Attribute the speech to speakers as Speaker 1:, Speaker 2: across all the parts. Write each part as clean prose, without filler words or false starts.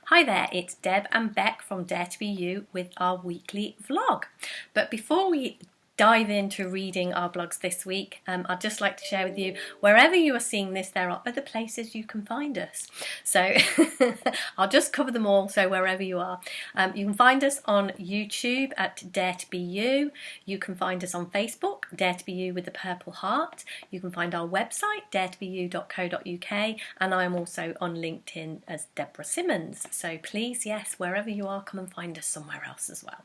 Speaker 1: Hi there, it's Deb and Bec from Dare to Be You with our weekly vlog. But before we dive into reading our blogs this week, I'd just like to share with you, wherever you are seeing this, there are other places you can find us. So I'll just cover them all, so wherever you are. You can find us on YouTube at Dare to Be You. You can find us on Facebook, Dare to Be You with the purple heart. You can find our website, daretobeyou.co.uk, and I am also on LinkedIn as Deborah Simmons. So please, yes, wherever you are, come and find us somewhere else as well.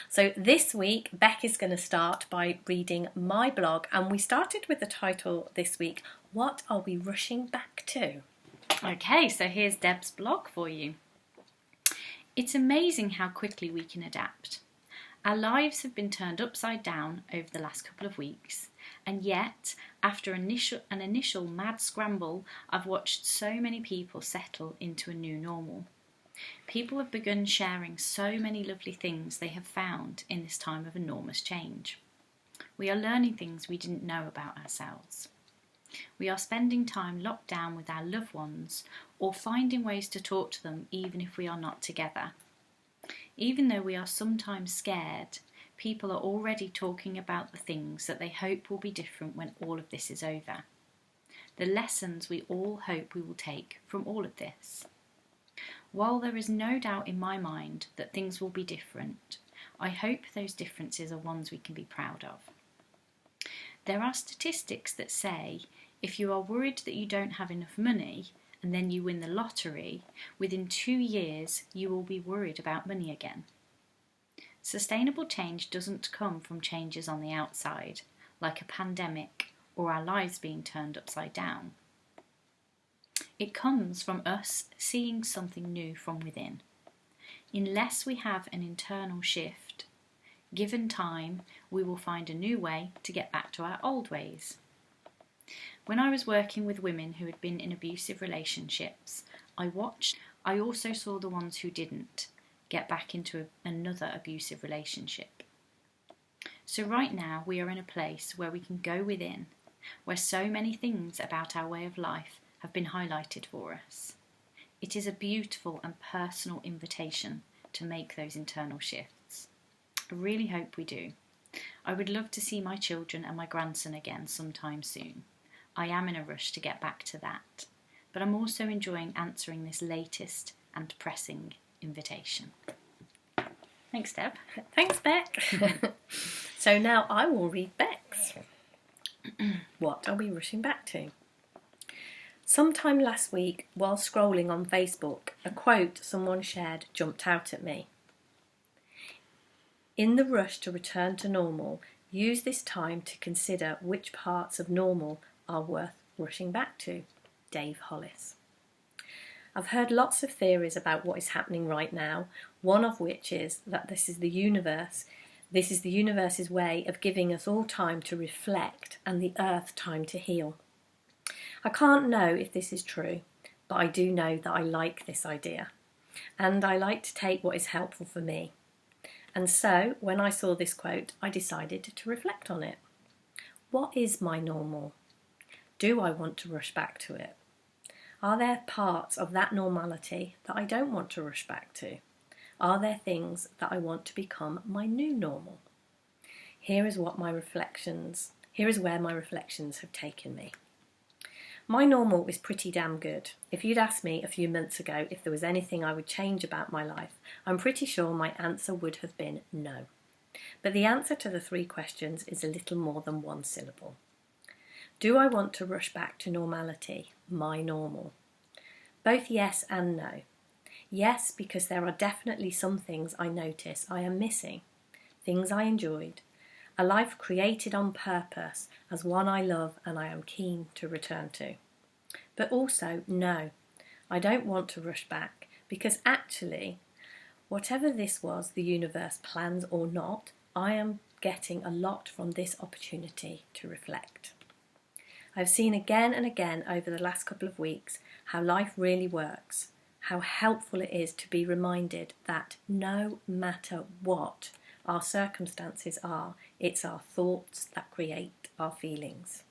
Speaker 1: So this week, Bec is going to start by reading my blog, and we started with the title this week, What Are We Rushing Back To?
Speaker 2: Okay, so here's Debs blog for you. It's amazing how quickly we can adapt. Our lives have been turned upside down over the last couple of weeks, and yet, after an initial mad scramble, I've watched so many people settle into a new normal. People have begun sharing so many lovely things they have found in this time of enormous change. We are learning things we didn't know about ourselves. We are spending time locked down with our loved ones or finding ways to talk to them even if we are not together. Even though we are sometimes scared, people are already talking about the things that they hope will be different when all of this is over. The lessons we all hope we will take from all of this. While there is no doubt in my mind that things will be different, I hope those differences are ones we can be proud of. There are statistics that say if you are worried that you don't have enough money and then you win the lottery, within 2 years you will be worried about money again. Sustainable change doesn't come from changes on the outside, like a pandemic or our lives being turned upside down. It comes from us seeing something new from within. Unless we have an internal shift, given time, we will find a new way to get back to our old ways. When I was working with women who had been in abusive relationships, I also saw the ones who didn't get back into another abusive relationship. So right now we are in a place where we can go within, where so many things about our way of life have been highlighted for us. It is a beautiful and personal invitation to make those internal shifts. I really hope we do. I would love to see my children and my grandson again sometime soon. I am in a rush to get back to that, but I'm also enjoying answering this latest and pressing invitation. Thanks, Deb.
Speaker 1: Thanks, Bec. So now I will read Bec's. What are we rushing back to? Sometime last week, while scrolling on Facebook, a quote someone shared jumped out at me. In the rush to return to normal, use this time to consider which parts of normal are worth rushing back to. Dave Hollis. I've heard lots of theories about what is happening right now, one of which is that this is the universe's way of giving us all time to reflect and the earth time to heal. I can't know if this is true, but I do know that I like this idea, and I like to take what is helpful for me. And so, when I saw this quote, I decided to reflect on it. What is my normal? Do I want to rush back to it? Are there parts of that normality that I don't want to rush back to? Are there things that I want to become my new normal? Here is where my reflections have taken me. My normal is pretty damn good. If you'd asked me a few months ago if there was anything I would change about my life, I'm pretty sure my answer would have been no. But the answer to the 3 questions is a little more than 1 syllable. Do I want to rush back to normality, my normal? Both yes and no. Yes, because there are definitely some things I notice I am missing, things I enjoyed, a life created on purpose as one I love and I am keen to return to. But also, no, I don't want to rush back because actually, whatever this was the universe plans or not, I am getting a lot from this opportunity to reflect. I've seen again and again over the last couple of weeks how life really works, how helpful it is to be reminded that no matter what our circumstances are, it's our thoughts that create our feelings.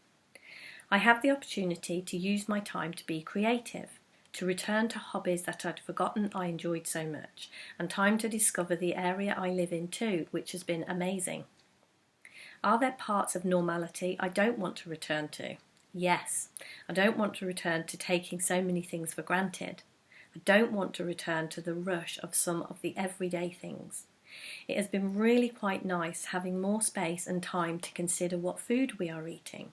Speaker 1: I have the opportunity to use my time to be creative, to return to hobbies that I'd forgotten I enjoyed so much, and time to discover the area I live in too, which has been amazing. Are there parts of normality I don't want to return to? Yes, I don't want to return to taking so many things for granted. I don't want to return to the rush of some of the everyday things. It has been really quite nice having more space and time to consider what food we are eating,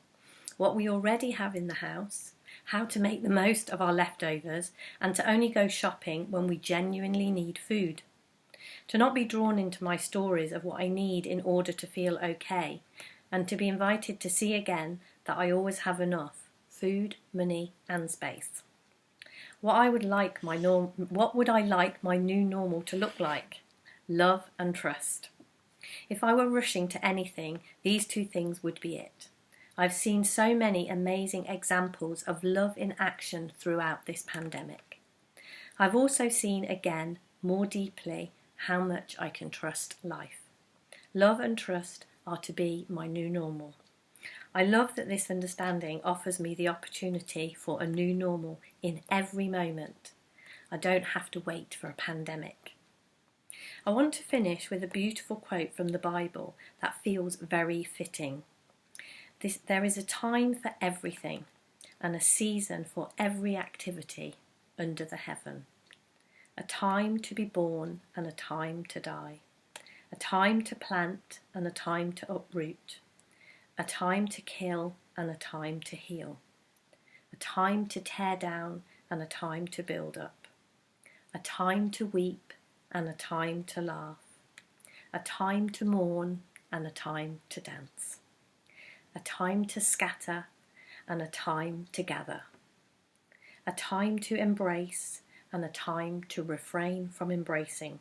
Speaker 1: what we already have in the house, how to make the most of our leftovers, and to only go shopping when we genuinely need food. To not be drawn into my stories of what I need in order to feel okay, and to be invited to see again that I always have enough food, money, and space. What would I like my new normal to look like? Love and trust. If I were rushing to anything, these two things would be it. I've seen so many amazing examples of love in action throughout this pandemic. I've also seen again, more deeply, how much I can trust life. Love and trust are to be my new normal. I love that this understanding offers me the opportunity for a new normal in every moment. I don't have to wait for a pandemic. I want to finish with a beautiful quote from the Bible that feels very fitting. There is a time for everything and a season for every activity under the heaven. A time to be born and a time to die. A time to plant and a time to uproot. A time to kill and a time to heal. A time to tear down and a time to build up. A time to weep and a time to laugh. A time to mourn and a time to dance. A time to scatter and a time to gather. A time to embrace and a time to refrain from embracing.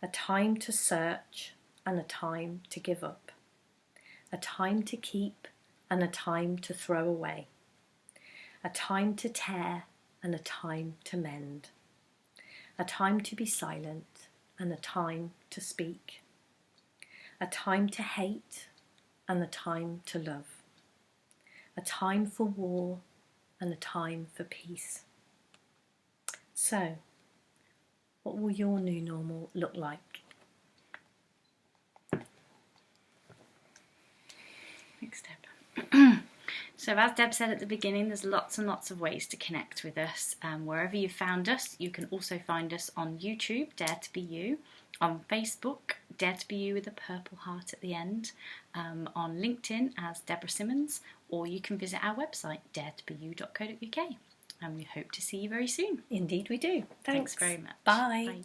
Speaker 1: A time to search and a time to give up. A time to keep and a time to throw away. A time to tear and a time to mend. A time to be silent and a time to speak. A time to hate and a time to love. A time for war and a time for peace. So, what will your new normal look like?
Speaker 2: Thanks, Deb. So as Deb said at the beginning, there's lots and lots of ways to connect with us. Wherever you found us, you can also find us on YouTube, Dare to Be You, on Facebook, Dare to Be You with a purple heart at the end, on LinkedIn as Deborah Simmons, or you can visit our website, daretobeyou.co.uk. And we hope to see you very soon.
Speaker 1: Indeed we do.
Speaker 2: Thanks very much.
Speaker 1: Bye.
Speaker 2: Bye.